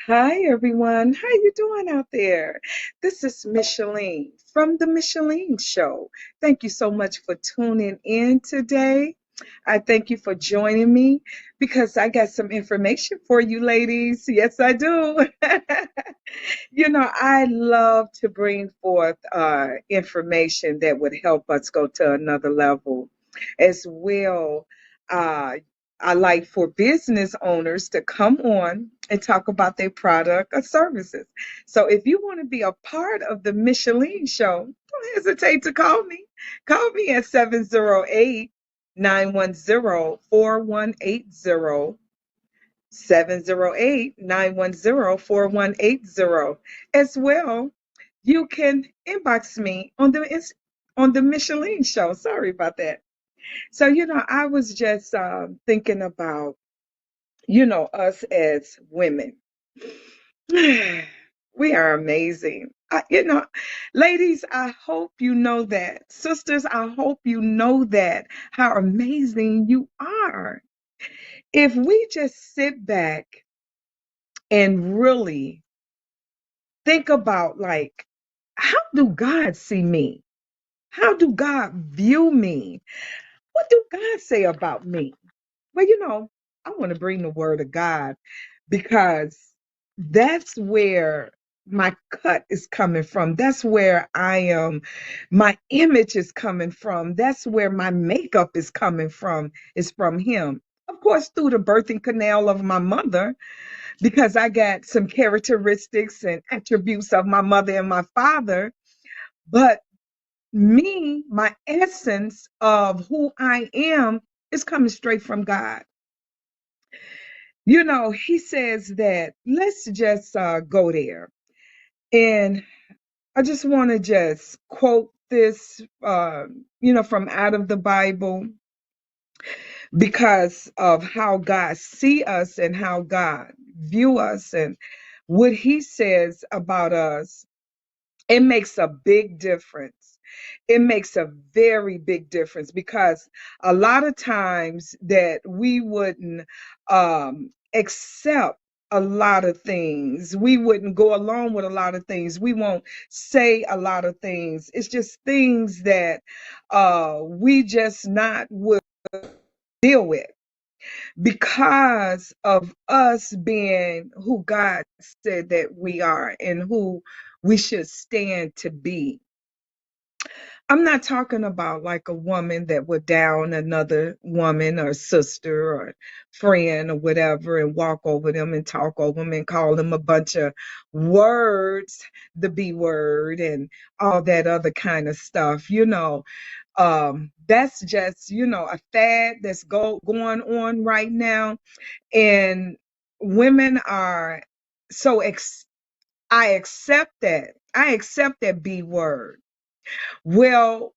Hi everyone. How you doing out there? This is Micheline from the Micheline Show. Thank you so much for tuning in today. I thank you for joining me because I got some information for you ladies. Yes, I do. I love to bring forth information that would help us go to another level as well. Uh, I like for business owners to come on and talk about their product or services. So if you want to be a part of the Micheline Show, don't hesitate to call me. Call me at 708-910-4180. 708-910-4180. As well, you can inbox me on the Micheline Show. Sorry about that. So, I was just thinking about, us as women. We are amazing. Ladies, I hope you know that. Sisters, I hope you know that, how amazing you are. If we just sit back and really think about, like, how do God see me? How do God view me? What do God say about me? Well, I want to bring the word of God because that's where my cut is coming from. That's where I am, my image is coming from. That's where my makeup is coming from, is from Him. Of course, through the birthing canal of my mother, because I got some characteristics and attributes of my mother and my father. But me, my essence of who I am, is coming straight from God. He says that let's just go there. And I just want to just quote this, from out of the Bible because of how God see us and how God view us and what He says about us. It makes a big difference. It makes a very big difference because a lot of times that we wouldn't accept a lot of things. We wouldn't go along with a lot of things. We won't say a lot of things. It's just things that we just not would deal with because of us being who God said that we are and who we should stand to be. I'm not talking about like a woman that would down another woman or sister or friend or whatever and walk over them and talk over them and call them a bunch of words, the B word and all that other kind of stuff. That's just, a fad that's going on right now. And women are so I accept that. I accept that B word. Well,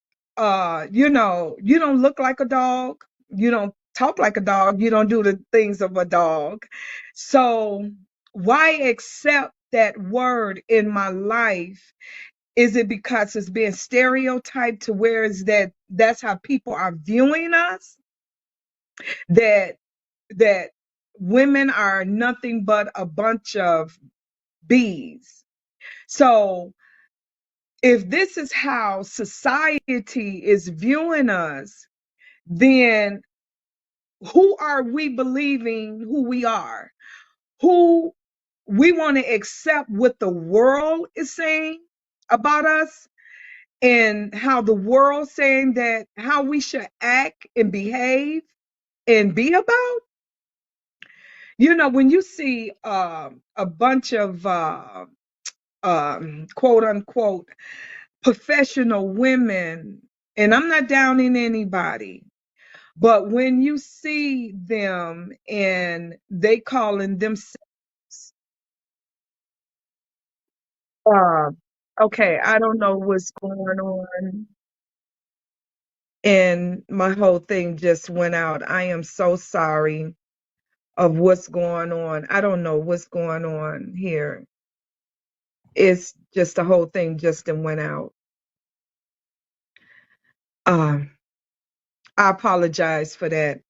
you don't look like a dog. You don't talk like a dog. You don't do the things of a dog. So why accept that word in my life? Is it because it's being stereotyped to where is that's how people are viewing us? That that women are nothing but a bunch of bees. So if this is how society is viewing us, then who are we believing who we are? Who we want to accept what the world is saying about us and how the world saying that how we should act and behave and be about? When you see a bunch of quote unquote professional women, and I'm not downing anybody, but when you see them and they calling themselves, uh, okay, I don't know what's going on, and my whole thing just went out. I am so sorry of what's going on. I don't know what's going on here. It's just the whole thing just went out. Um, I apologize for that.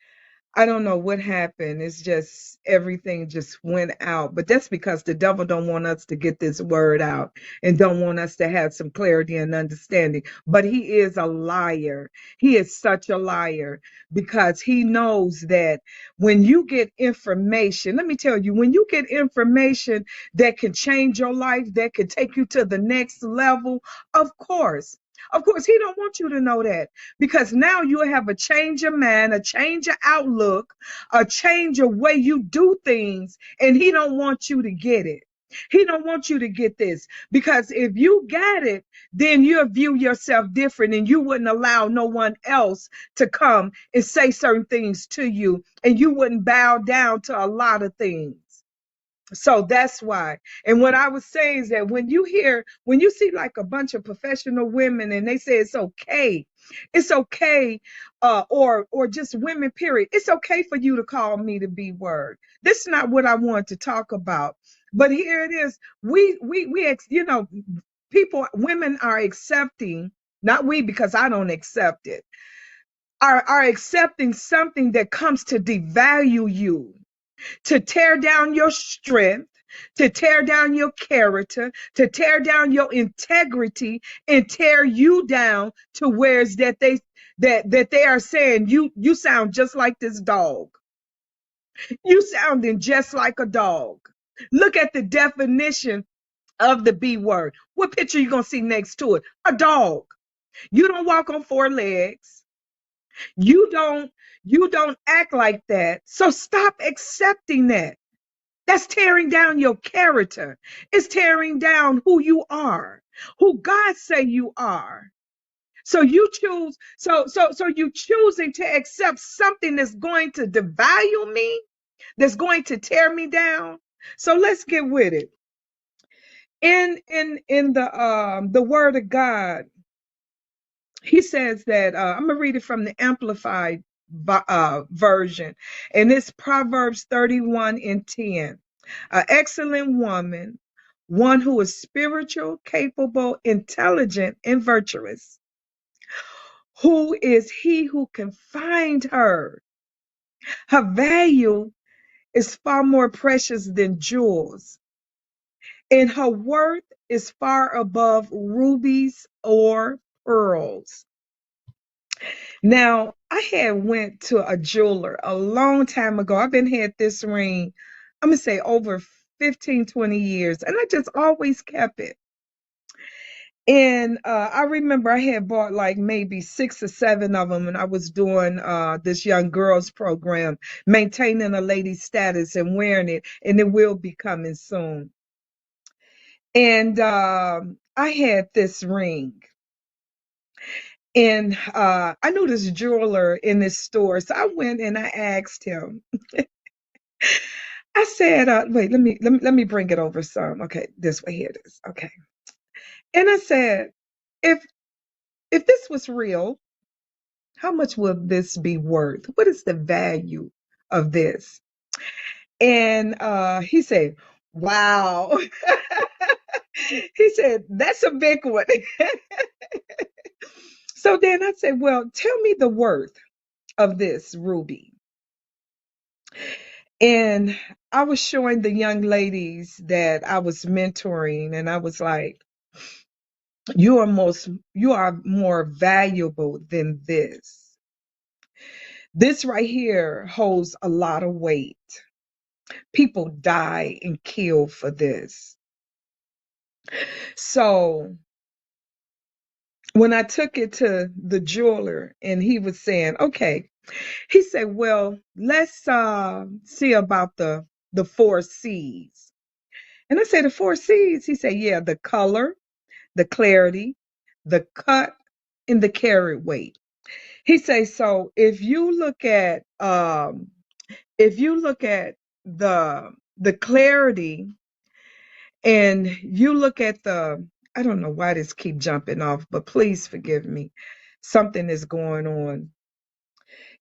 I don't know what happened. It's just everything just went out. But that's because the devil don't want us to get this word out and don't want us to have some clarity and understanding. But he is a liar. He is such a liar because he knows that when you get information, let me tell you, when you get information that can change your life, that can take you to the next level, of course. Of course, he don't want you to know that because now you have a change of mind, a change of outlook, a change of way you do things, and he don't want you to get it. He don't want you to get this because if you got it, then you'll view yourself different and you wouldn't allow no one else to come and say certain things to you and you wouldn't bow down to a lot of things. So that's why. And what I was saying is that when you see like a bunch of professional women and they say it's okay, or just women, period. It's okay for you to call me the B word. This is not what I want to talk about. But here it is. People, women are accepting, not we, because I don't accept it, are accepting something that comes to devalue you, to tear down your strength, to tear down your character, to tear down your integrity, and tear you down to where's that they are saying you sound just like this dog. You sounding just like a dog. Look at the definition of the B word. What picture you gonna see next to it? A dog. You don't walk on four legs. You don't you don't act like that. So stop accepting that. That's tearing down your character. It's tearing down who you are, who God say you are. So you choosing to accept something that's going to devalue me, that's going to tear me down. So let's get with it. In the word of God, he says that I'm gonna read it from the amplified version, and it's Proverbs 31 and 10. An excellent woman, one who is spiritual, capable, intelligent, and virtuous. Who is he who can find her? Her value is far more precious than jewels, and her worth is far above rubies or pearls. Now, I had went to a jeweler a long time ago. I've been had this ring, I'm gonna say over 15, 20 years, and I just always kept it. And I remember I had bought like maybe six or seven of them, and I was doing this young girls program, maintaining a lady's status and wearing it, and it will be coming soon. And I had this ring. And I knew this jeweler in this store. So I went and I asked him, I said, wait, let me bring it over some. Okay, this way, here it is. Okay. And I said, if if this was real, how much will this be worth? What is the value of this? And he said, wow. He said, that's a big one. So then I said, well, tell me the worth of this ruby. And I was showing the young ladies that I was mentoring, and I was like, you are more valuable than this. This right here holds a lot of weight. People die and kill for this. So when I took it to the jeweler and he was saying, okay, he said, well, let's see about the four C's. And I said, the four C's? He said, yeah, the color, the clarity, the cut, and the carat weight. He says, so if you look at the clarity, and you look at I don't know why this keep jumping off, but please forgive me. Something is going on.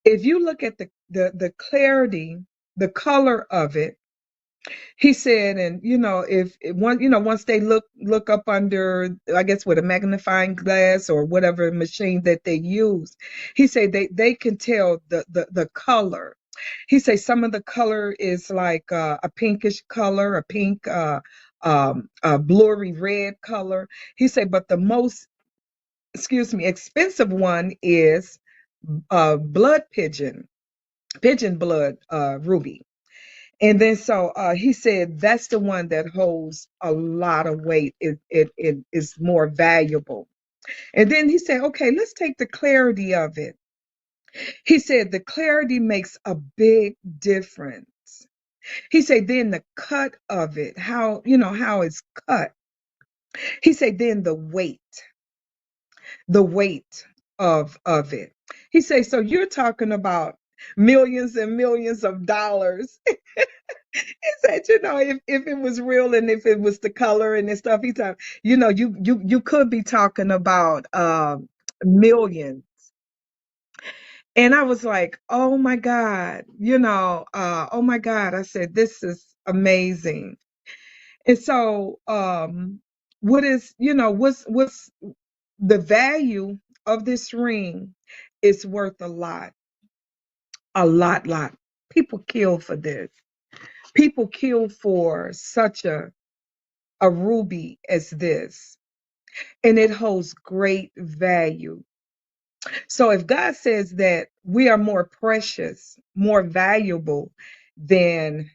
If you look at the clarity, the color of it, he said, and if one, once they look up under, I guess with a magnifying glass or whatever machine that they use, he said they can tell the color. He say some of the color is like a pinkish color, a pink, a blurry red color. He say, but the most, excuse me, expensive one is blood pigeon blood ruby. And then so he said that's the one that holds a lot of weight. It is more valuable. And then he said, okay, let's take the clarity of it. He said the clarity makes a big difference. He said then the cut of it, how how it's cut. He said then the weight of it. He said so you're talking about millions and millions of dollars. He said, if it was real and if it was the color and the stuff, he said, you could be talking about millions. And I was like, oh my God, oh my God. I said, this is amazing. And so what's the value of this ring is worth a lot. People kill for this. People kill for such a ruby as this, and it holds great value. So if God says that we are more precious, more valuable than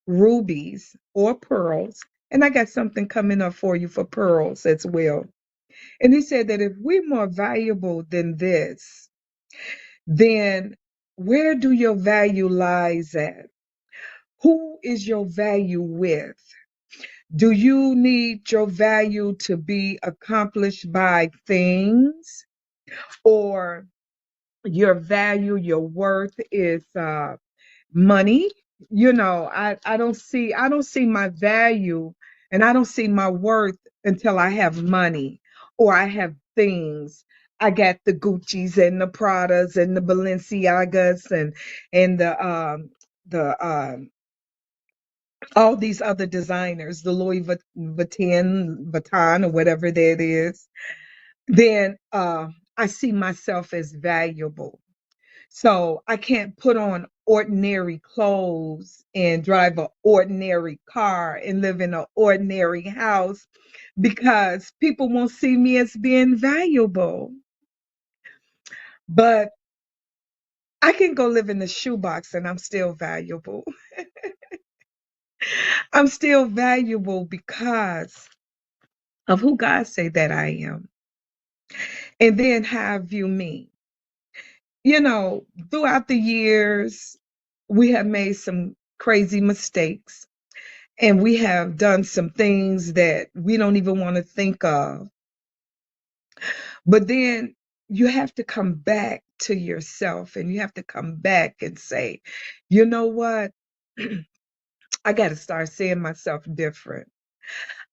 rubies or pearls, and I got something coming up for you for pearls as well. And he said that if we're more valuable than this, then where do your value lies at? Who is your value with? Do you need your value to be accomplished by things, or your value, your worth is money? I don't see my value and I don't see my worth until I have money or I have things. I got the Gucci's and the Pradas and the Balenciagas and the all these other designers, the Louis Vuitton or whatever that is. Then I see myself as valuable. So I can't put on ordinary clothes and drive an ordinary car and live in an ordinary house because people won't see me as being valuable. But I can go live in the shoebox and I'm still valuable. I'm still valuable because of who God say that I am. And then how I view me. Throughout the years, we have made some crazy mistakes and we have done some things that we don't even want to think of. But then you have to come back to yourself and you have to come back and say, you know what? I got to start seeing myself different.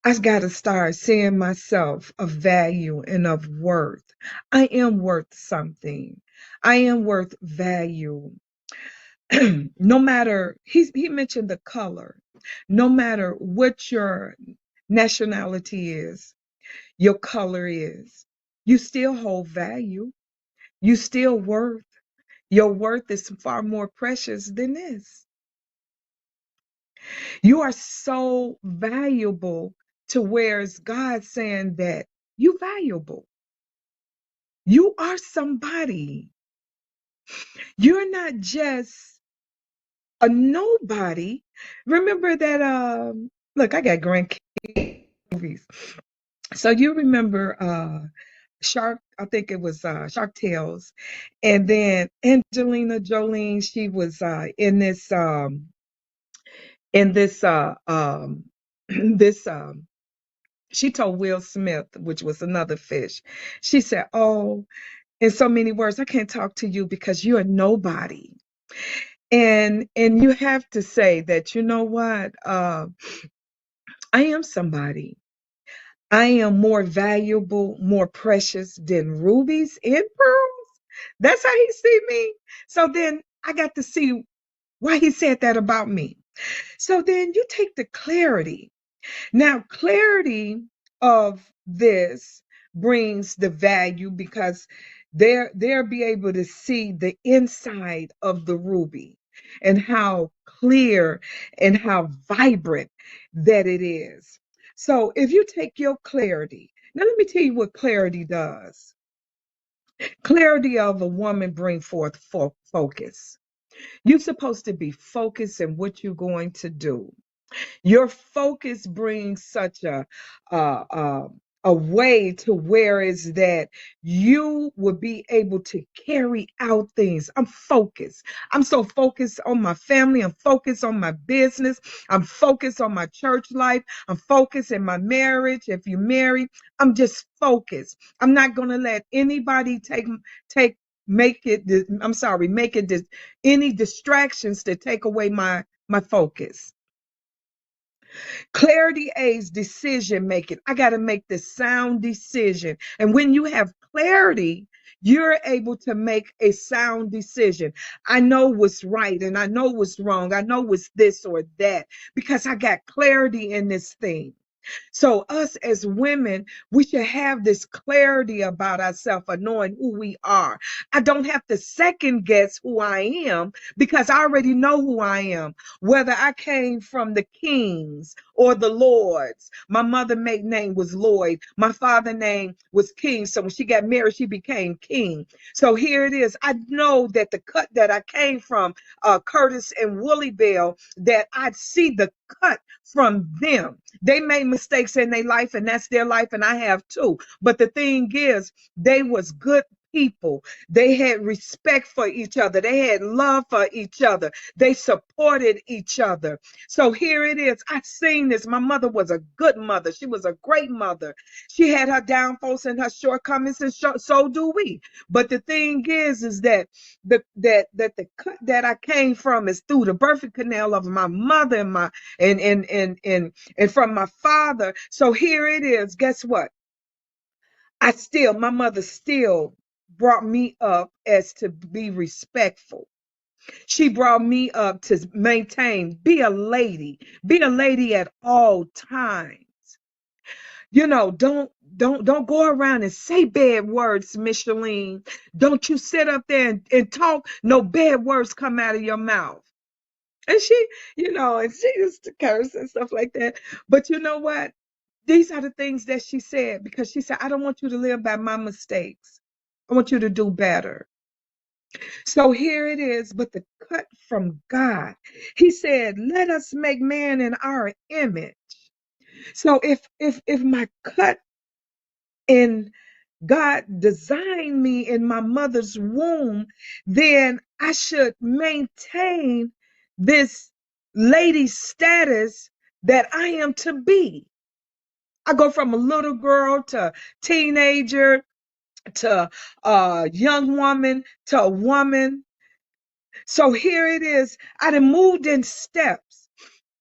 I got to start seeing myself of value and of worth. I am worth something. I am worth value. No matter, he mentioned the color, no matter what your nationality is, your color is, you still hold value. You still worth. Your worth is far more precious than this. You are so valuable to where it's God saying that you valuable. You are somebody. You're not just a nobody. Remember that look, I got grandkids. So you remember Shark, I think it was Shark Tales. And then Angelina Jolie, she was in this this she told Will Smith, which was another fish. She said, "Oh, in so many words, I can't talk to you because you're a nobody." And you have to say that, you know what? I am somebody. I am more valuable, more precious than rubies and pearls. That's how he see me. So then I got to see why he said that about me. So then you take the clarity. Now, clarity of this brings the value because they'll be able to see the inside of the ruby. and how clear and how vibrant that it is. So if you take your clarity, now let me tell you what clarity does. Clarity of a woman bring forth focus. You're supposed to be focused in what you're going to do. Your focus brings such a, a, a way to where is that you will be able to carry out things. I'm focused. I'm so focused on my family. I'm focused on my business. I'm focused on my church life. I'm focused in my marriage. If you're married, I'm just focused. I'm not going to let anybody take make it I'm sorry, make it any distractions to take away my focus. Clarity aids decision making. I got to make the sound decision. And when you have clarity, you're able to make a sound decision. I know what's right and I know what's wrong. I know what's this or that because I got clarity in this thing. So, us as women, we should have this clarity about ourselves of knowing who we are. I don't have to second guess who I am because I already know who I am. Whether I came from the kings or the lords, my mother maiden name was Lloyd, my father name was King. So when she got married, she became King. So here it is. I know that the cut that I came from, Curtis and Willie Bell, that I see the cut from them. They made mistakes in their life, and that's their life, and I have too. But the thing is, they was good people. They had respect for each other. They had love for each other. They supported each other. So here it is. I've seen this. My mother was a good mother. She was a great mother. She had her downfalls and her shortcomings, and so do we. But the thing is that the cut that I came from is through the birthing canal of my mother and my and from my father. So here it is. Guess what? My mother still brought me up as to be respectful. She brought me up to maintain, be a lady at all times. Don't go around and say bad words, Micheline. Don't you sit up there and talk, no bad words come out of your mouth. And she used to curse and stuff like that. But you know what? These are the things that she said because she said, I don't want you to live by my mistakes. I want you to do better. So here it is, but the cut from God. He said, let us make man in our image. So if my cut in God designed me in my mother's womb, then I should maintain this lady status that I am to be. I go from a little girl to teenager to a young woman to a woman. So here it is. I done moved in steps.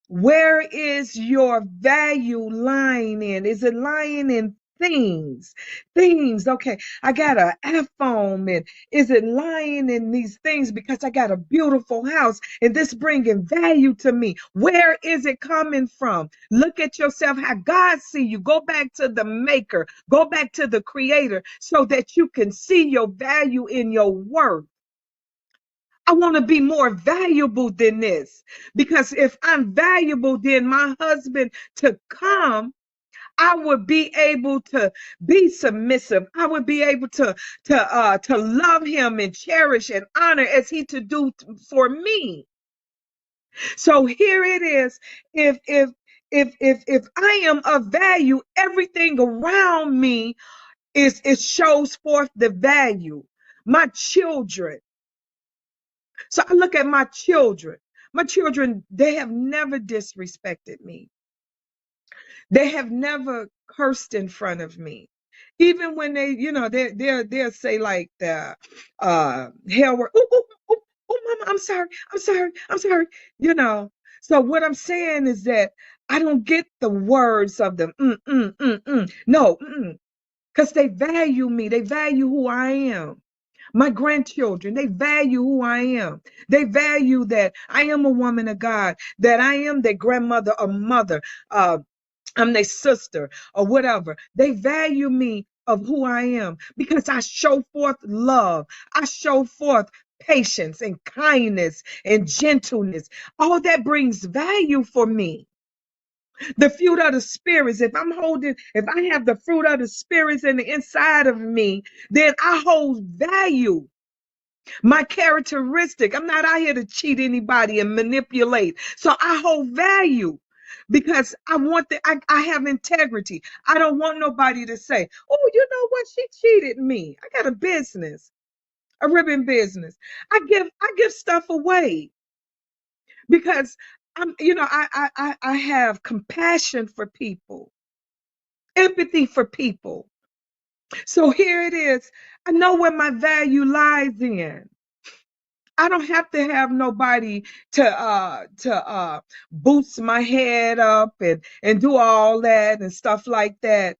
Where is your value lying in? Is it lying in things? Things. Okay, I got an iPhone, and is it lying in these things because I got a beautiful house and this bringing value to me? Where is it coming from? Look at yourself, how God see you. Go back to the maker. Go back to the creator so that you can see your value in your worth. I want to be more valuable than this because if I'm valuable, then my husband to come, I would be able to be submissive. I would be able to love him and cherish and honor as he to do for me. So here it is. If I am of value, everything around me is it shows forth the value. My children. So I look at my children. My children, they have never disrespected me. They have never cursed in front of me. Even when they'll say like the hell word, oh mama, I'm sorry, I'm sorry, I'm sorry. You know. So what I'm saying is that I don't get the words of them. No, because they value me. They value who I am. My grandchildren, they value who I am. They value that I am a woman of God, that I am their grandmother or mother, I'm their sister or whatever. They value me of who I am because I show forth love. I show forth patience and kindness and gentleness. All that brings value for me. The fruit of the spirits, if I have the fruit of the spirits in the inside of me, then I hold value. My characteristic, I'm not out here to cheat anybody and manipulate. So I hold value because I have integrity. I don't want nobody to say, oh, you know what? She cheated me. I got a business, a ribbon business. I give stuff away because I have compassion for people, empathy for people. So here it is. I know where my value lies in. I don't have to have nobody to boost my head up and do all that and stuff like that.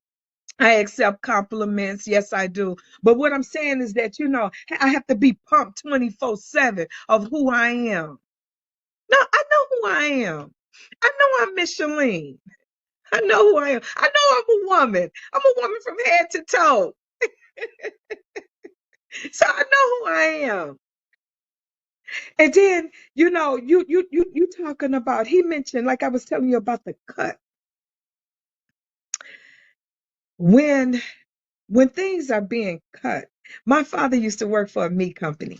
I accept compliments, yes I do. But what I'm saying is that I have to be pumped 24/7 of who I am. No, I know who I am. I know I'm Micheline. I know who I am. I know I'm a woman. I'm a woman from head to toe. So I know who I am. And then, you talking about, he mentioned, like I was telling you about the cut. When when things are being cut, my father used to work for a meat company.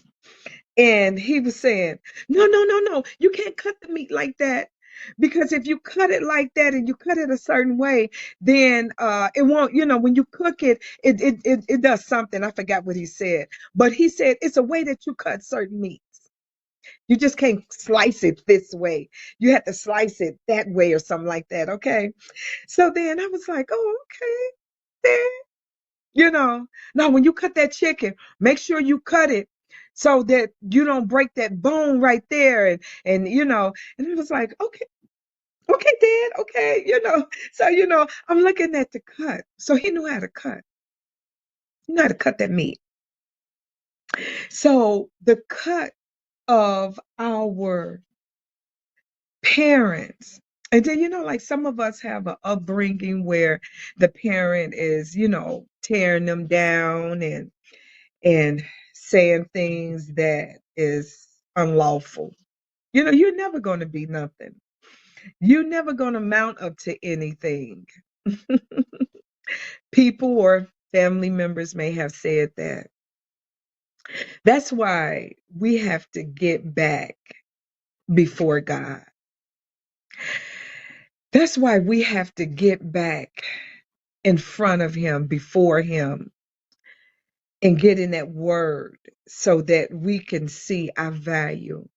And he was saying, no, no, no, no, you can't cut the meat like that. Because if you cut it like that and you cut it a certain way, then it won't, when you cook it, it does something. I forgot what he said. But he said it's a way that you cut certain meats. You just can't slice it this way. You have to slice it that way or something like that. Okay. So then I was like, oh, okay. Then, now when you cut that chicken, make sure you cut it so that you don't break that bone right there. And it was like, okay, okay, Dad, okay, So, I'm looking at the cut. So he knew how to cut. He knew how to cut that meat. So the cut of our parents. And then, like some of us have an upbringing where the parent is, tearing them down and saying things that is unlawful. You're never going to be nothing. You're never going to mount up to anything. People or family members may have said that. That's why we have to get back before God. That's why we have to get back in front of him, before him, and get in that word so that we can see our value.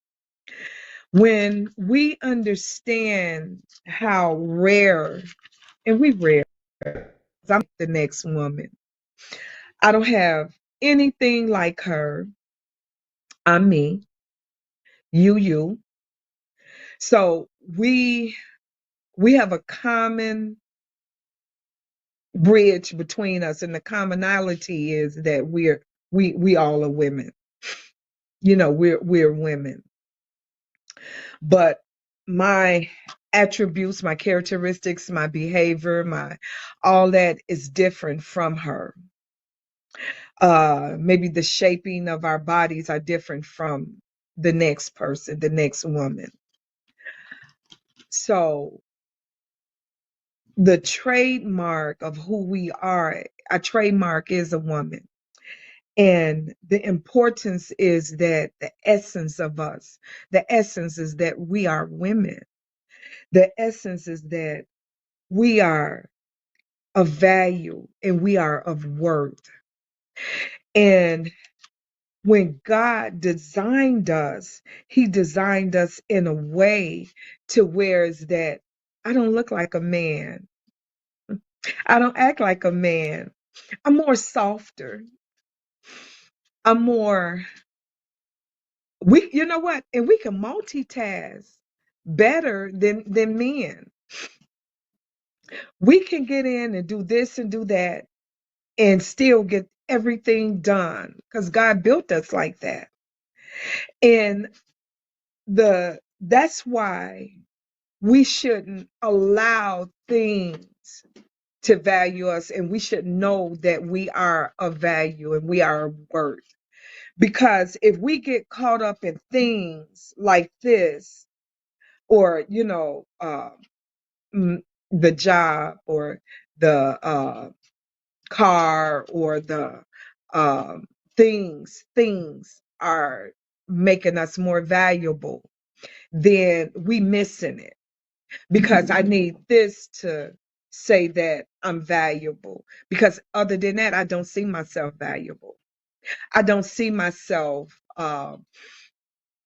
When we understand how rare, and we rare, 'cause I'm the next woman. I don't have anything like her. I'm me, you. So we have a common bridge between us, and the commonality is that we all are women. We're women. But my attributes, my characteristics, my behavior, my all that is different from her. Maybe the shaping of our bodies are different from the next person, the next woman. So the trademark of who we are, a trademark is a woman. And the importance is that the essence of us, the essence is that we are women. The essence is that we are of value and we are of worth. And when God designed us, he designed us in a way to where is that I don't look like a man. I don't act like a man. I'm more softer. I'm more, you know what? And we can multitask better than men. We can get in and do this and do that and still get everything done because God built us like that. And that's why we shouldn't allow things to value us, and we should know that we are of value and we are of worth. Because if we get caught up in things like this, or mm, the job, or the car, or the um, things are making us more valuable, then we missing it. Because I need this to say that I'm valuable. Because other than that, I don't see myself valuable. I don't see myself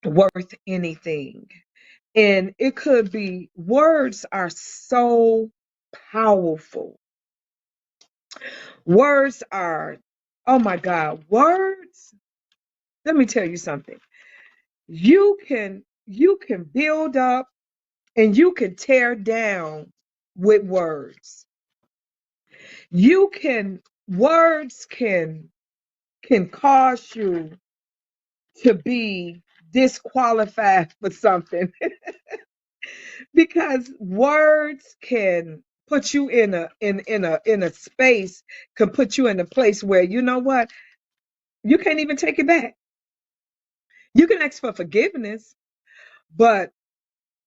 worth anything. And it could be, words are so powerful. Words are, oh my God, words. Let me tell you something. You can build up and you can tear down with words. You can Words can cause you to be disqualified for something. Because words can put you in a space, can put you in a place where, you know what, you can't even take it back. You can ask for forgiveness, but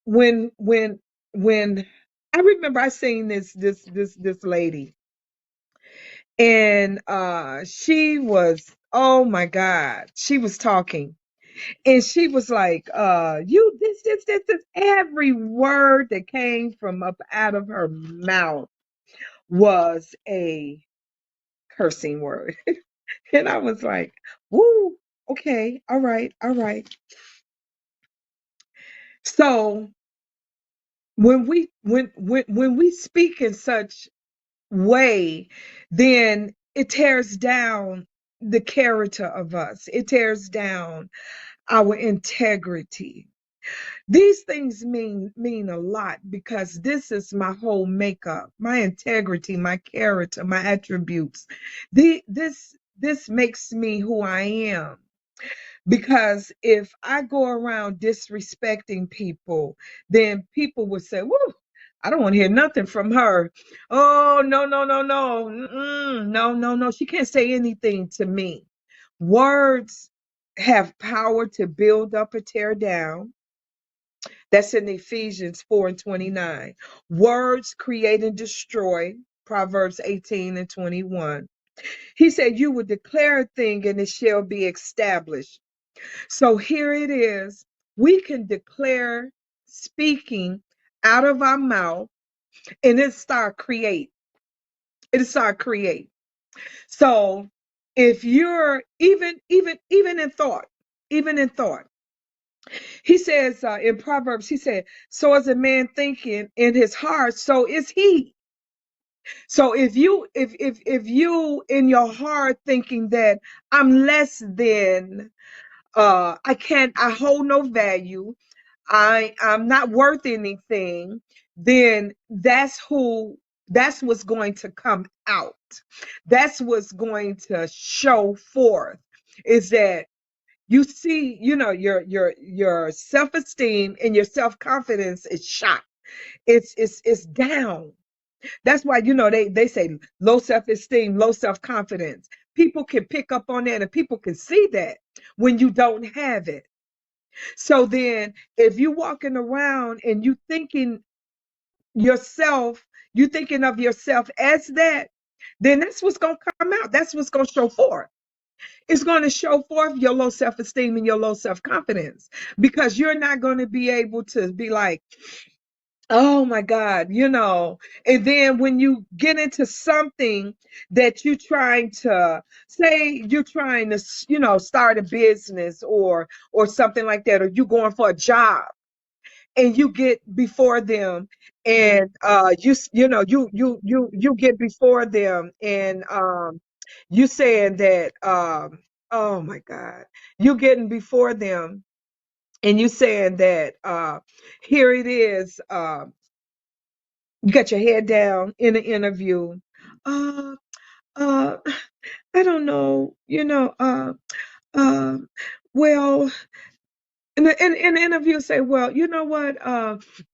when I remember, I seen this lady, and she was, oh my God, she was talking, and she was like, you this, every word that came from up out of her mouth was a cursing word. And I was like, woo, okay, all right, all right. So when we speak in such way, then it tears down the character of us. It tears down our integrity. These things mean a lot, because this is my whole makeup, my integrity, my character, my attributes. This makes me who I am. Because if I go around disrespecting people, then people would say, "Whoa, I don't want to hear nothing from her. Oh, no, no, no, no. No, no, no. She can't say anything to me." Words have power to build up or tear down. That's in Ephesians 4 and 29. Words create and destroy. Proverbs 18 and 21. He said, "You will declare a thing and it shall be established." So here it is. We can declare, speaking out of our mouth, and it start create. It start create. So if you're even in thought, even in thought, he says in Proverbs, he said, "So is a man thinking in his heart, so is he." So if you in your heart thinking that I'm less than, I hold no value, I'm not worth anything, then that's what's going to come out. That's what's going to show forth, is that you see, your self-esteem and your self-confidence is shot. It's down. That's why, they say low self-esteem, low self-confidence. People can pick up on that, and people can see that when you don't have it. So then, if you walking around and yourself, you thinking of yourself as that, then that's what's gonna come out. That's what's gonna show forth. It's going to show forth your low self-esteem and your low self-confidence, because you're not going to be able to be like, oh my God, and then when you get into something that you're trying to, say you're trying to, start a business, or something like that, or you going for a job, and you get before them, and you get before them, and you saying that, oh my God, you getting before them, and you saying that, here it is, you got your head down in an interview. uh uh I don't know, uh well, in the interview, say, well, you know what,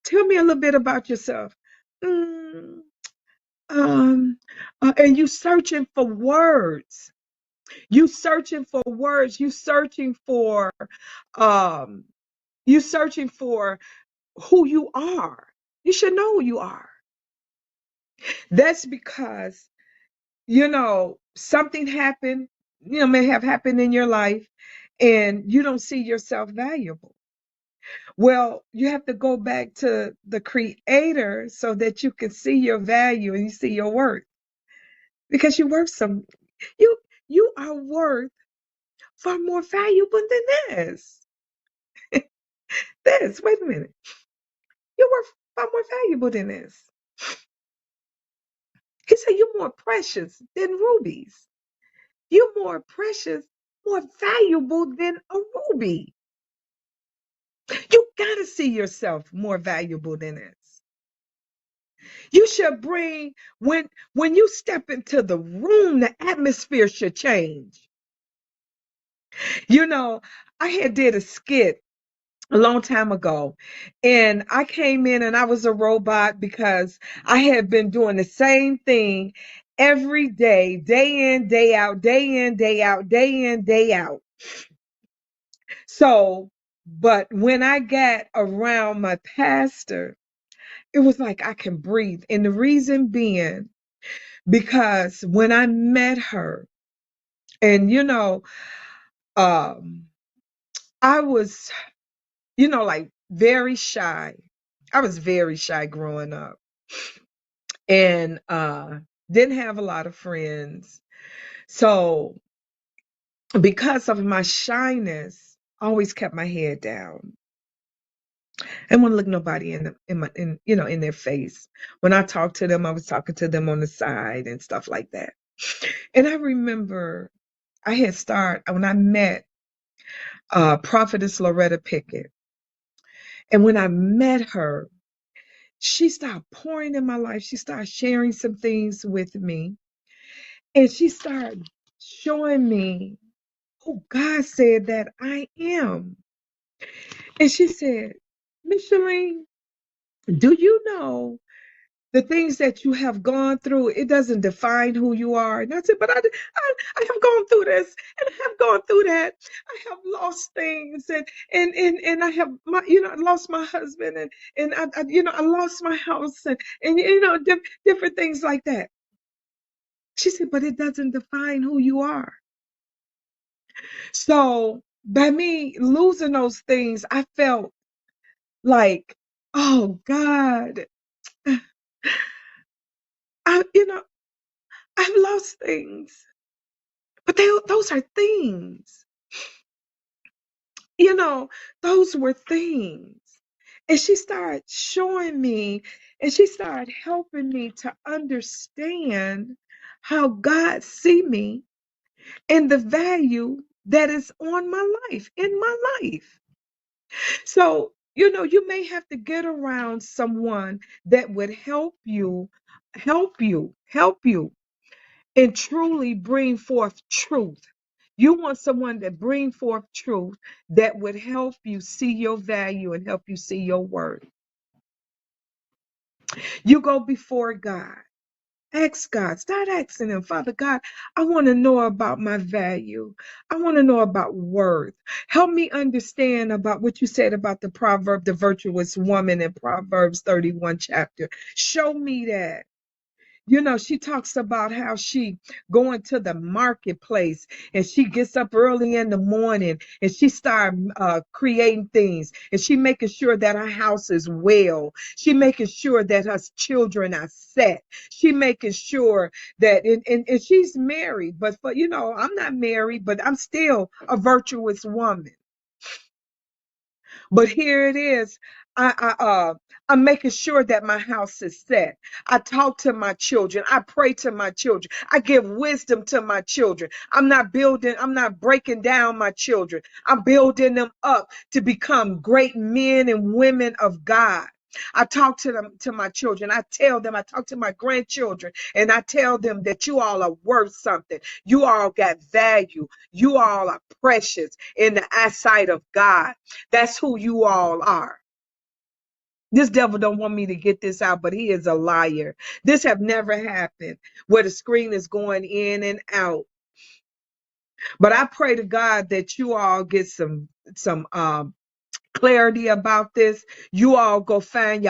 tell me a little bit about yourself. Mm, and you searching for words, You searching for words. Um, you searching for who you are. You should know who you are. That's because, something happened, may have happened in your life and you don't see yourself valuable. Well, you have to go back to the creator so that you can see your value and you see your worth because you you are worth far more valuable than this. Wait a minute. You're worth far more valuable than this. He said you're more precious than rubies. You're more precious, more valuable than a ruby. You gotta see yourself more valuable than this. You should bring when you step into the room, the atmosphere should change. You know, I had did a skit a long time ago, and I came in and I was a robot because I had been doing the same thing every day in, day out, day in, day out, day in, day out. So, but when I got around my pastor, it was like I can breathe. And the reason being, because when I met her, and um, I was, like very shy. I was very shy growing up and didn't have a lot of friends. So, because of my shyness, I always kept my head down. I didn't want to look nobody in their face. When I talked to them, I was talking to them on the side and stuff like that. And I remember I had started when I met Prophetess Loretta Pickett. And when I met her, she started pouring in my life. She started sharing some things with me. And she started showing me who God said that I am. And she said, Micheline, do you know the things that you have gone through, it doesn't define who you are. And I said, but I have gone through this and I have gone through that. I have lost things and I have lost my husband and I lost my house and different things like that. She said, but it doesn't define who you are. So by me losing those things, I felt like, oh God, I, you know, I've lost things. But those are things, you know, those were things. And she started showing me and she started helping me to understand how God see me and the value that is on my life, in my life. So, you may have to get around someone that would help you and truly bring forth truth. You want someone that bring forth truth that would help you see your value and help you see your worth. You go before God. Ask God. Start asking Him, Father God, I want to know about my value. I want to know about worth. Help me understand about what you said about the virtuous woman in Proverbs 31 chapter. Show me that. She talks about how she going to the marketplace and she gets up early in the morning and she start creating things and she making sure that her house is well. She making sure that her children are set. She making sure that and she's married, but I'm not married, but I'm still a virtuous woman. But here it is. I'm making sure that my house is set. I talk to my children. I pray to my children. I give wisdom to my children. I'm not breaking down my children. I'm building them up to become great men and women of God. I talk to my children. I talk to my grandchildren, and I tell them that you all are worth something. You all got value. You all are precious in the eyesight of God. That's who you all are. This devil don't want me to get this out, but he is a liar. This have never happened where the screen is going in and out. But I pray to God that you all get some clarity about this. You all go find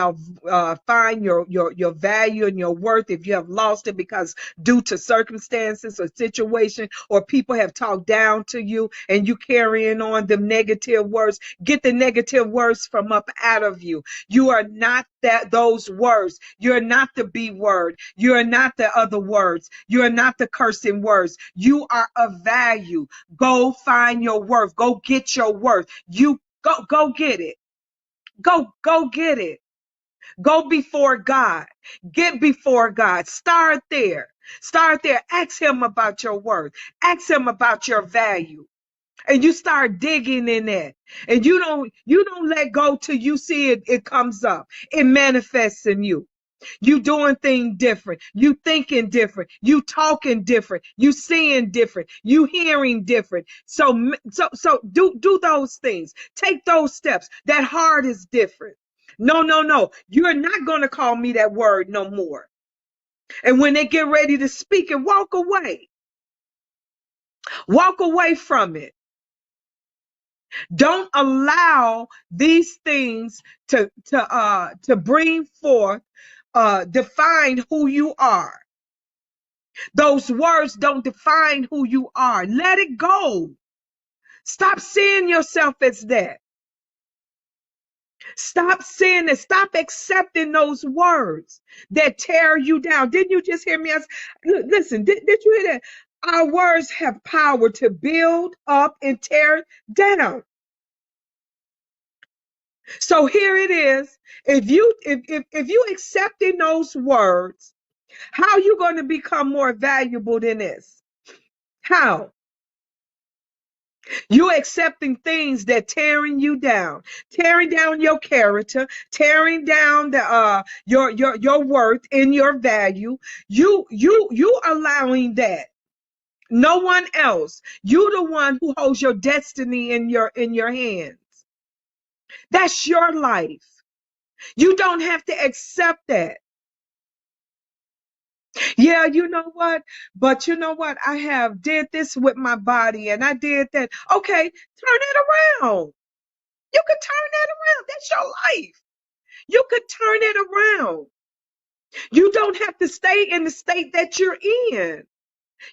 find your value and your worth if you have lost it because due to circumstances or situation or people have talked down to you and you carrying on them negative words. Get the negative words from up out of you. You are not those words. You're not the B word. You're not the other words. You're not the cursing words. You are of value. Go find your worth. Go get your worth. You go get it. Go get it. Go before God. Get before God. Start there. Start there. Ask him about your worth. Ask him about your value. And you start digging in that. And you don't let go till you see it comes up. It manifests in you. You doing things different. You thinking different. You talking different. You seeing different. You hearing different. So do those things. Take those steps. That heart is different. No, no, no. You're not going to call me that word no more. And when they get ready to speak it, walk away. Walk away from it. Don't allow these things to bring forth define who you are. Those words don't define who you are. Let it go. Stop seeing yourself as that. Stop seeing it. Stop accepting those words that tear you down. Didn't you just hear me? Listen, did you hear that? Our words have power to build up and tear down. So here it is. If you accepting those words, how are you going to become more valuable than this? How? You accepting things that tearing down your character, tearing down the your worth and your value. You allowing that. No one else. You the one who holds your destiny in your hands. That's your life. You don't have to accept that. Yeah, you know what? But you know what? I have did this with my body and I did that. Okay, turn it around. You could turn that around. That's your life. You could turn it around. You don't have to stay in the state that you're in.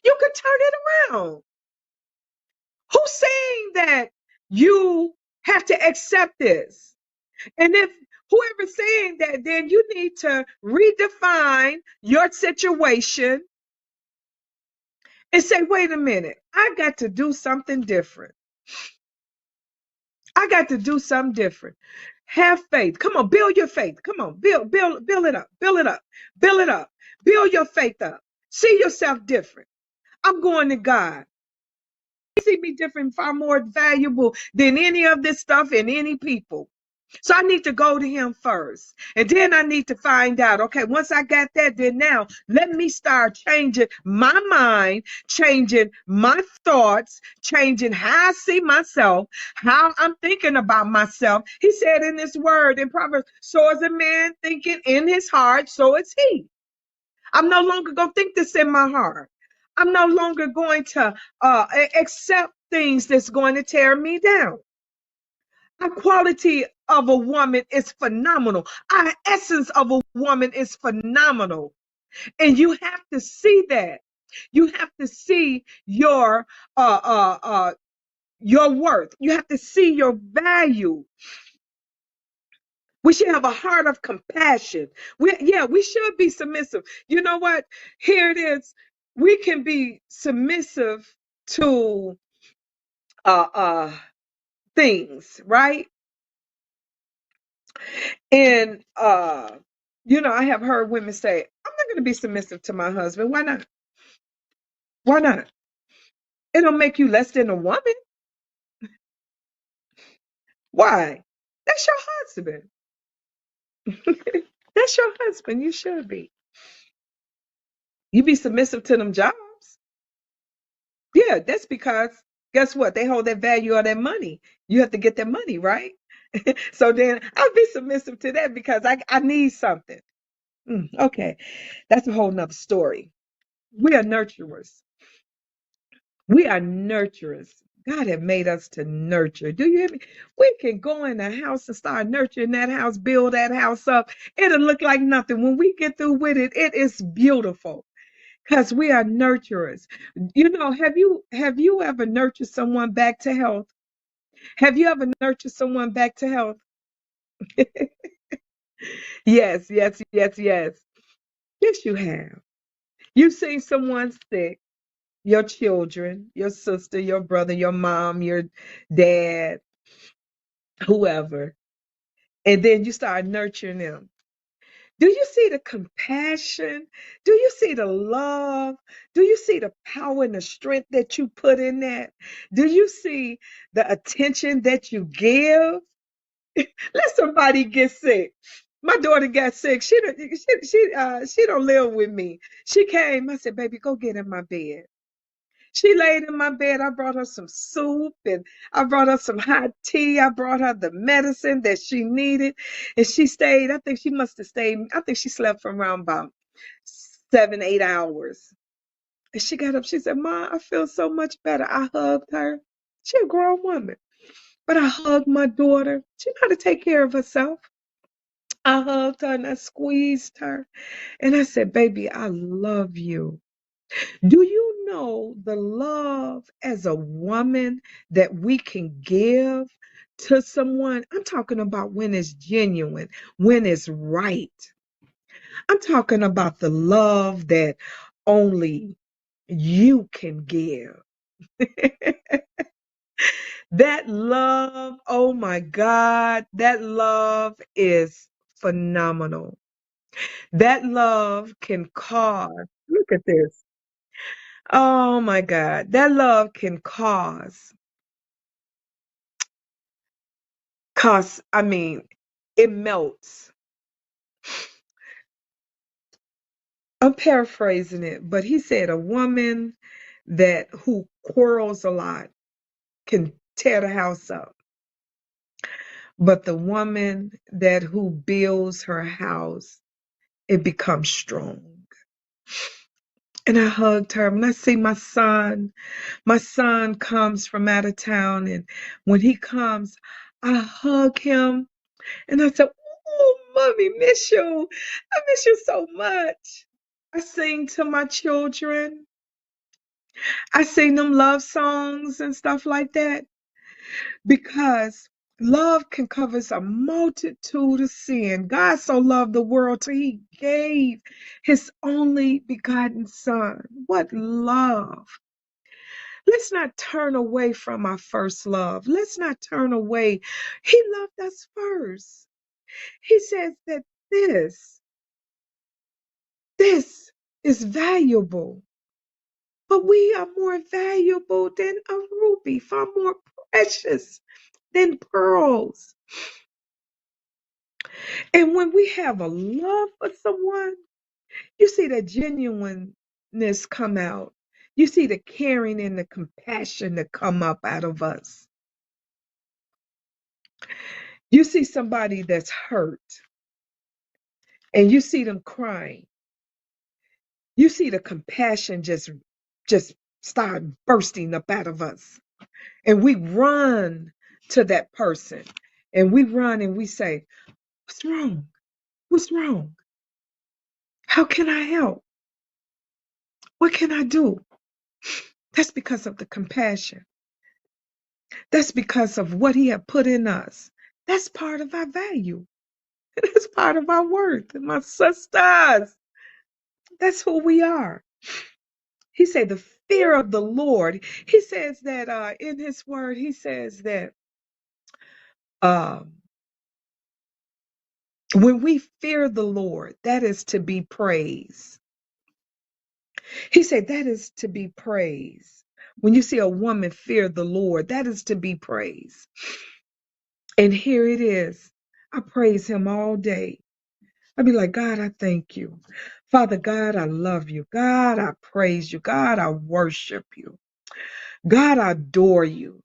You could turn it around. Who's saying that you have to accept this? And if whoever's saying that, then you need to redefine your situation and say, wait a minute, I got to do something different. I got to do something different. Have faith. Come on, build your faith. Come on, build it up, build it up, build it up, build your faith up. See yourself different. I'm going to God. He see me different, far more valuable than any of this stuff and any people. So I need to go to him first. And then I need to find out, okay, once I got that, then now let me start changing my mind, changing my thoughts, changing how I see myself, how I'm thinking about myself. He said in his word in Proverbs, so is a man thinking in his heart, so is he. I'm no longer going to think this in my heart. I'm no longer going to accept things that's going to tear me down. Our quality of a woman is phenomenal. Our essence of a woman is phenomenal. And you have to see that. You have to see your worth. You have to see your value. We should have a heart of compassion. We should be submissive. You know what? Here it is. We can be submissive to uh uh things, right? And I have heard women say, I'm not going to be submissive to my husband. Why not? Why not? It don't make you less than a woman. Why? That's your husband. That's your husband. You should be. You be submissive to them jobs. Yeah, that's because guess what? They hold that value of that money. You have to get that money, right? So then I'll be submissive to that because I need something. Okay. That's a whole nother story. We are nurturers. We are nurturers. God had made us to nurture. Do you hear me? We can go in a house and start nurturing that house, build that house up. It'll look like nothing. When we get through with it, it is beautiful because we are nurturers. You know, have you ever nurtured someone back to health? Have you ever nurtured someone back to health? Yes, yes, yes, yes. Yes, you have. You've seen someone sick, your children, your sister, your brother, your mom, your dad, whoever, and then you start nurturing them. Do you see the compassion? Do you see the love? Do you see the power and the strength that you put in that? Do you see the attention that you give? Let somebody get sick. My daughter got sick. She don't live with me. She came. I said, "Baby, go get in my bed." She laid in my bed. I brought her some soup and I brought her some hot tea. I brought her the medicine that she needed. And she stayed. I think she must have stayed. I think she slept for around about 7, 8 hours. And she got up. She said, "Ma, I feel so much better." I hugged her. She a grown woman. But I hugged my daughter. She know how to take care of herself. I hugged her and I squeezed her. And I said, "Baby, I love you." Do you know the love as a woman that we can give to someone? I'm talking about when it's genuine, when it's right. I'm talking about the love that only you can give. That love, oh my God, that love is phenomenal. That love can cause, look at this. Oh my God, that love can I mean, it melts. I'm paraphrasing it, but he said a woman that who quarrels a lot can tear the house up. But the woman that who builds her house, it becomes strong. And I hugged her. When I see my son comes from out of town, and when he comes, I hug him and I said, "Oh, mommy, miss you. I miss you so much." I sing to my children. I sing them love songs and stuff like that because love can cover a multitude of sin. God so loved the world till he gave his only begotten son. What love. Let's not turn away from our first love. Let's not turn away. He loved us first. He says that this, this is valuable, but we are more valuable than a ruby, far more precious than pearls. And when we have a love for someone, you see the genuineness come out. You see the caring and the compassion that come up out of us. You see somebody that's hurt and you see them crying. You see the compassion just start bursting up out of us. And we run to that person and we run and we say, "What's wrong? What's wrong? How can I help? What can I do?" That's because of the compassion. That's because of what he had put in us. That's part of our value. That's part of our worth. My sisters, that's who we are. He said the fear of the Lord. He says that in his word, he says that um, when we fear the Lord, that is to be praised. He said that is to be praised. When you see a woman fear the Lord, that is to be praised. And here it is. I praise him all day. I'd be like, "God, I thank you. Father God, I love you. God, I praise you. God, I worship you. God, I adore you.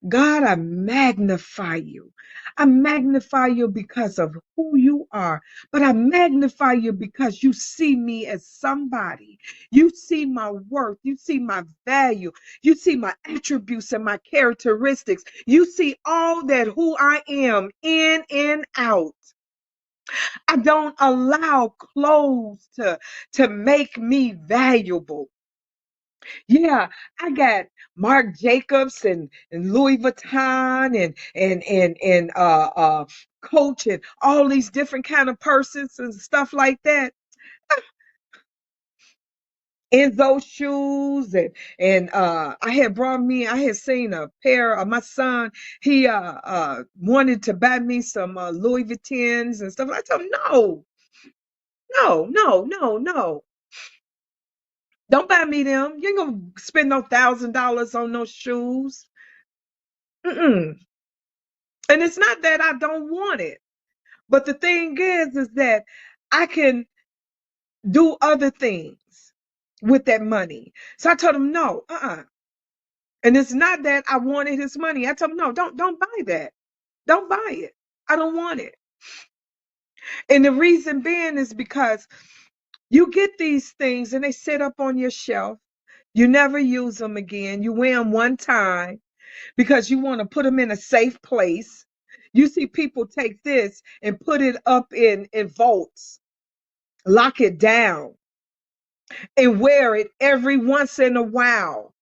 God, I magnify you. I magnify you because of who you are, but I magnify you because you see me as somebody. You see my worth. You see my value. You see my attributes and my characteristics. You see all that who I am in and out. I don't allow clothes to make me valuable. Yeah, I got Marc Jacobs and Louis Vuitton and Coach and all these different kind of persons and stuff like that. Enzo shoes and I had seen a pair of my son. He wanted to buy me some Louis Vuittons and stuff. I told him no, no, no, no, no. Don't buy me them. You ain't gonna spend no $1,000 on those shoes. Mm-mm. And it's not that I don't want it, but the thing is that I can do other things with that money. So I told him no, And it's not that I wanted his money. I told him no, don't buy that. Don't buy it. I don't want it. And the reason being is because you get these things and they sit up on your shelf. You never use them again. You wear them one time because you want to put them in a safe place. You see people take this and put it up in vaults, lock it down, and wear it every once in a while.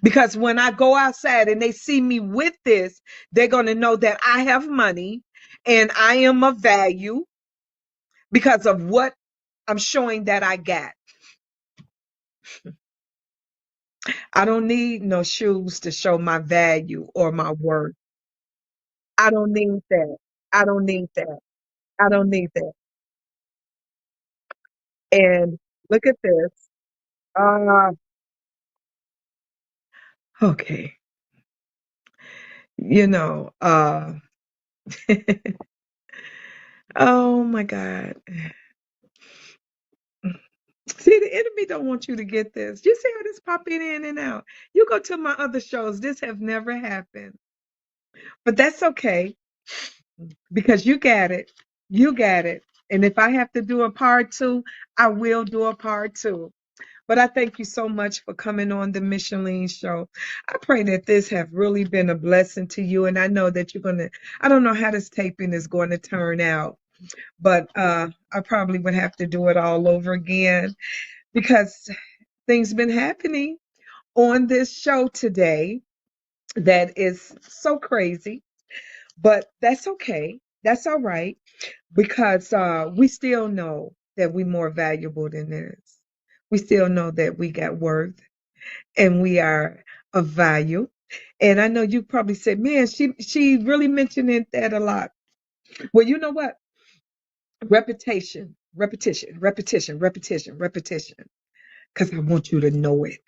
Because when I go outside and they see me with this, they're going to know that I have money and I am of value because of what I'm showing that I got. I don't need no shoes to show my value or my worth. I don't need that. I don't need that. I don't need that. And look at this. Uh, okay. You know, oh my God. See, the enemy don't want you to get this. You see how this popping in and out. You go to my other shows, this have never happened. But that's okay because you got it. You got it. And if I have to do a part two, I will do a part two. But I thank you so much for coming on the Micheline show. I pray that this have really been a blessing to you. And I know that you're going to, I don't know how this taping is going to turn out, but I probably would have to do it all over again because things been happening on this show today that is so crazy, but that's okay. That's all right because we still know that we're more valuable than this. We still know that we got worth and we are of value. And I know you probably said, man, she really mentioning that a lot. Well, you know what? Repetition, repetition, repetition, repetition, repetition. Because I want you to know it.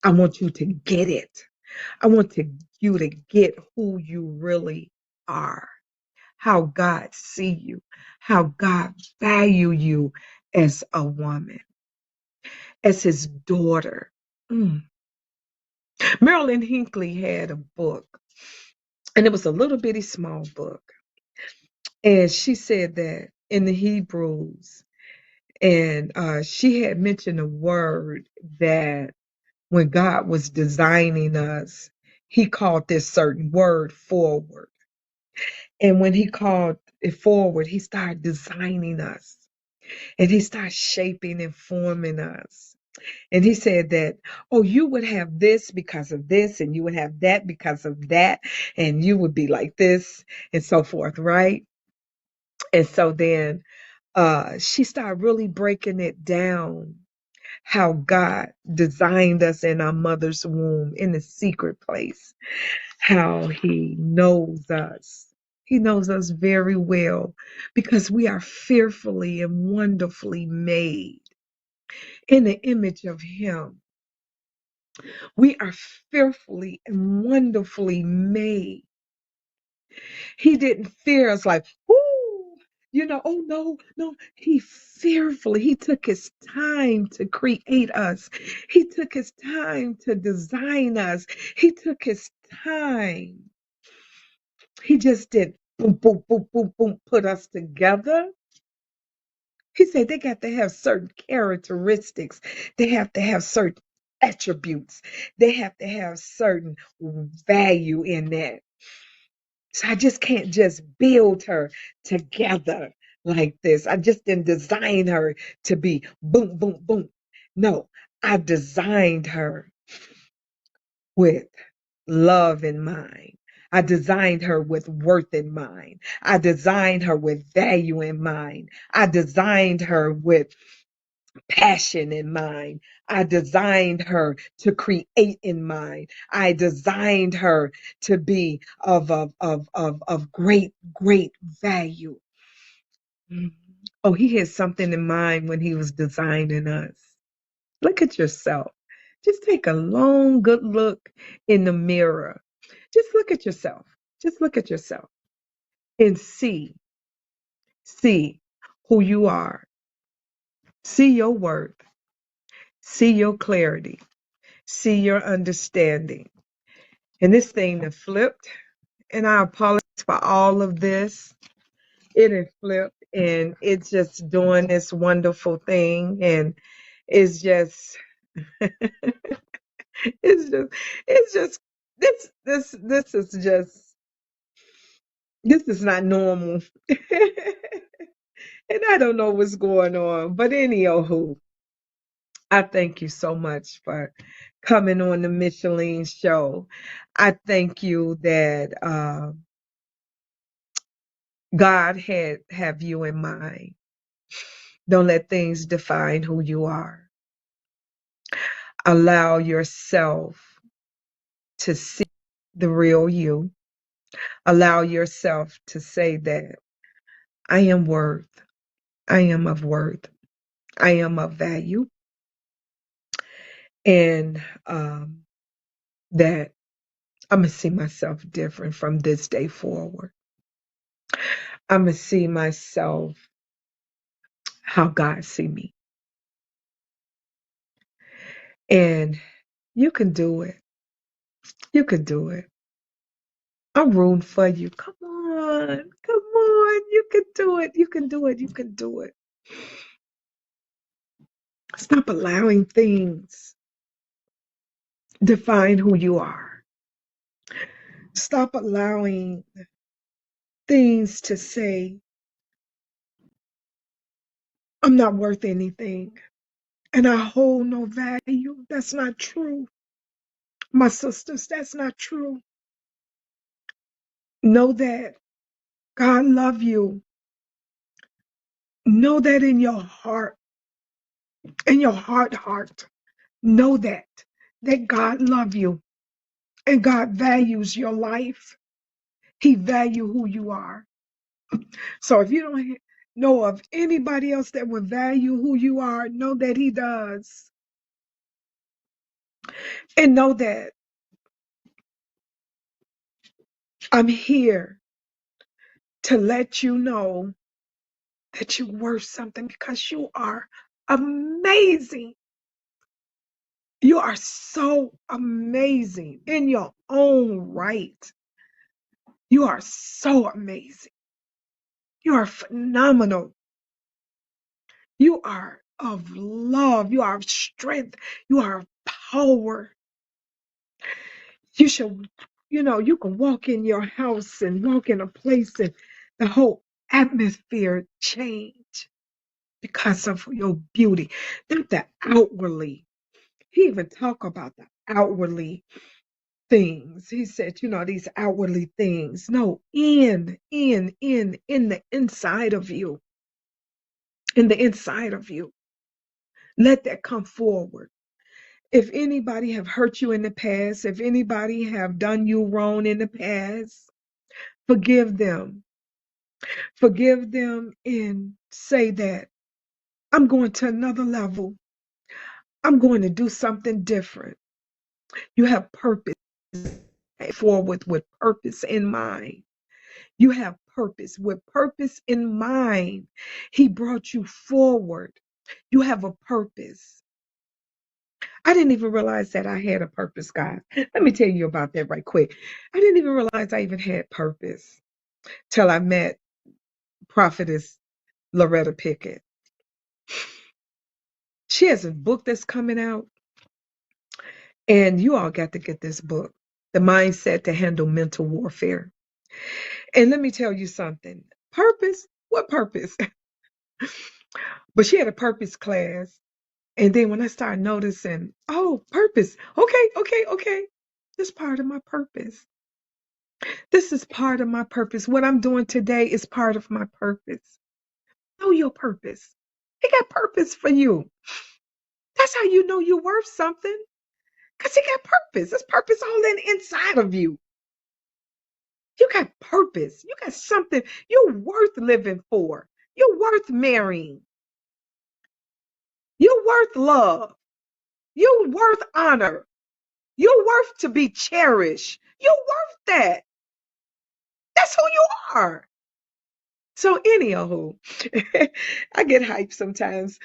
I want you to get it. You to get who you really are, how God see you, how God value you as a woman, as his daughter. Mm. Marilyn Hinckley had a book, and it was a little bitty small book. And she said that in the Hebrews, and she had mentioned a word that when God was designing us, he called this certain word forward. And when he called it forward, he started designing us and he started shaping and forming us. And he said that, oh, you would have this because of this, and you would have that because of that, and you would be like this, and so forth, right? And so then she started really breaking it down how God designed us in our mother's womb in the secret place, how he knows us. He knows us very well because we are fearfully and wonderfully made in the image of him. We are fearfully and wonderfully made. He didn't fear us like, whoo. Oh no, no, he took his time to create us. He took his time to design us. He took his time. He just did boom, boom, boom, boom, boom, put us together. He said they got to have certain characteristics. They have to have certain attributes. They have to have certain value in that. So I just can't just build her together like this. I just didn't design her to be boom, boom, boom. No, I designed her with love in mind. I designed her with worth in mind. I designed her with value in mind. I designed her with passion in mind. I designed her to create in mind. I designed her to be of great, great value. Mhm. Oh, he had something in mind when he was designing us. Look at yourself. Just take a long, good look in the mirror. Just look at yourself. Just look at yourself and see who you are. See your worth. See your clarity. See your understanding. And this thing that flipped, and I apologize for all of this. It had flipped and it's just doing this wonderful thing. And it's just, it's just, it's just, this is just, this is not normal. And I don't know what's going on. But anyhow, I thank you so much for coming on the Micheline show. I thank you that God had have you in mind. Don't let things define who you are. Allow yourself to see the real you. Allow yourself to say that I am worth. I am of worth. I am of value. And that I'm going to see myself different from this day forward. I'm going to see myself how God see me. And you can do it. You can do it. I'm rooting for you. Come on. Come on. You can do it. You can do it. You can do it. Stop allowing things define who you are. Stop allowing things to say, I'm not worth anything and I hold no value. That's not true. My sisters, that's not true. Know that God love you. Know that in your heart. Know that God love you and God values your life. He value who you are. So if you don't know of anybody else that would value who you are, know that he does. And know that I'm here to let you know that you're worth something because you are amazing. You are so amazing in your own right. You are so amazing. You are phenomenal. You are of love. You are of strength. You are of power. You should, you can walk in your house and walk in a place and the whole atmosphere change because of your beauty. Not the outwardly. He even talk about the outwardly things. He said, these outwardly things. No, in the inside of you. In the inside of you. Let that come forward. If anybody have hurt you in the past, if anybody have done you wrong in the past, forgive them. Forgive them and say that I'm going to another level. I'm going to do something different. You have purpose forward with purpose in mind. You have purpose. With purpose in mind, He brought you forward. You have a purpose. I didn't even realize that I had a purpose, guys. Let me tell you about that right quick. I didn't even realize I even had purpose till I met Prophetess Loretta Pickett. She has a book that's coming out, and you all got to get this book, The Mindset to Handle Mental Warfare. And let me tell you something. Purpose? What purpose? But she had a purpose class. And then when I started noticing, oh, purpose. Okay, okay, okay. This part of my purpose. This is part of my purpose. What I'm doing today is part of my purpose. Know your purpose. He got purpose for you. That's how you know you're worth something. Because he got purpose. There's purpose all inside of you. You got purpose. You got something you're worth living for. You're worth marrying. You're worth love. You're worth honor. You're worth to be cherished. You're worth that. That's who you are. So anyhow, I get hyped sometimes.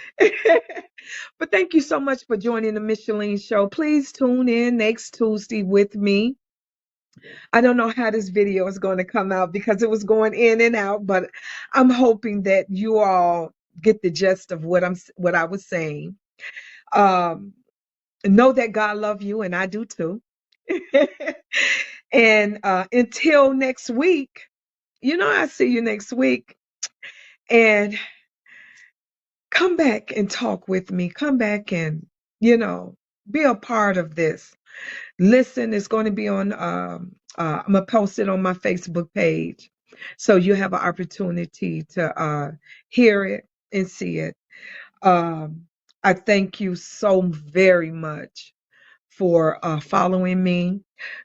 But thank you so much for joining the Micheline Show. Please tune in next Tuesday with me. I don't know how this video is going to come out because it was going in and out, but I'm hoping that you all get the gist of what I was saying. Um, know that God loves you, and I do too. And until next week, I see you next week. And come back and talk with me. Come back and, be a part of this. Listen, it's going to be on, I'm going to post it on my Facebook page. So you have an opportunity to hear it and see it. Um, I thank you so very much for following me.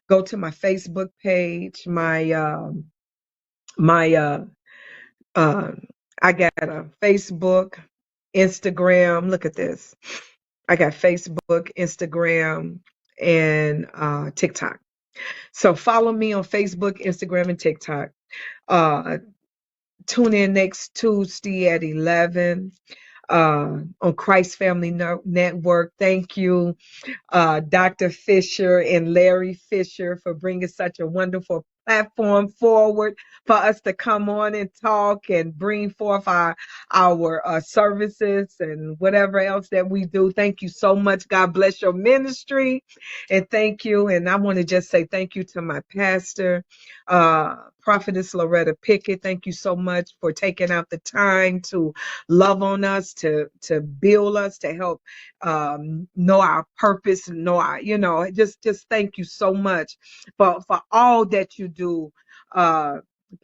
Go to my Facebook page, my um, I got a Facebook, Instagram. Look at this. I got Facebook, Instagram, and TikTok. So follow me on Facebook, Instagram, and TikTok. Uh, Tune in next Tuesday at 11 on Christ Family Network. Thank you, Dr. Fisher and Larry Fisher, for bringing such a wonderful platform forward for us to come on and talk and bring forth our services and whatever else that we do. Thank you so much. God bless your ministry, and thank you. And I want to just say thank you to my pastor, Prophetess Loretta Pickett. Thank you so much for taking out the time to love on us, to build us, to help know our purpose, know our, just thank you so much for all that you do,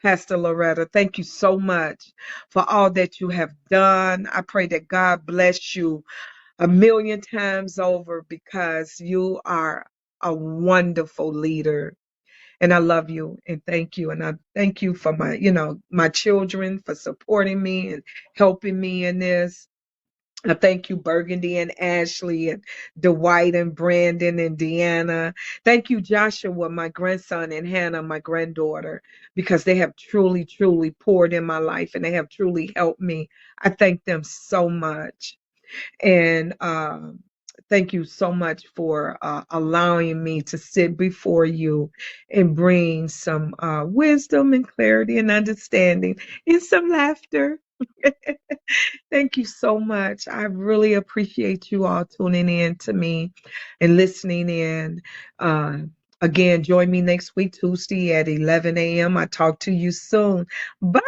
Pastor Loretta. Thank you so much for all that you have done. I pray that God bless you a million times over, because you are a wonderful leader. And I love you and thank you. And I thank you for my children for supporting me and helping me in this. I thank you, Burgundy and Ashley and Dwight and Brandon and Deanna. Thank you, Joshua, my grandson, and Hannah, my granddaughter, because they have truly, truly poured in my life and they have truly helped me. I thank them so much. And thank you so much for allowing me to sit before you and bring some wisdom and clarity and understanding and some laughter. Thank you so much. I really appreciate you all tuning in to me and listening in. Uh, Again, join me next week, Tuesday at 11 a.m. I talk to you soon. Bye.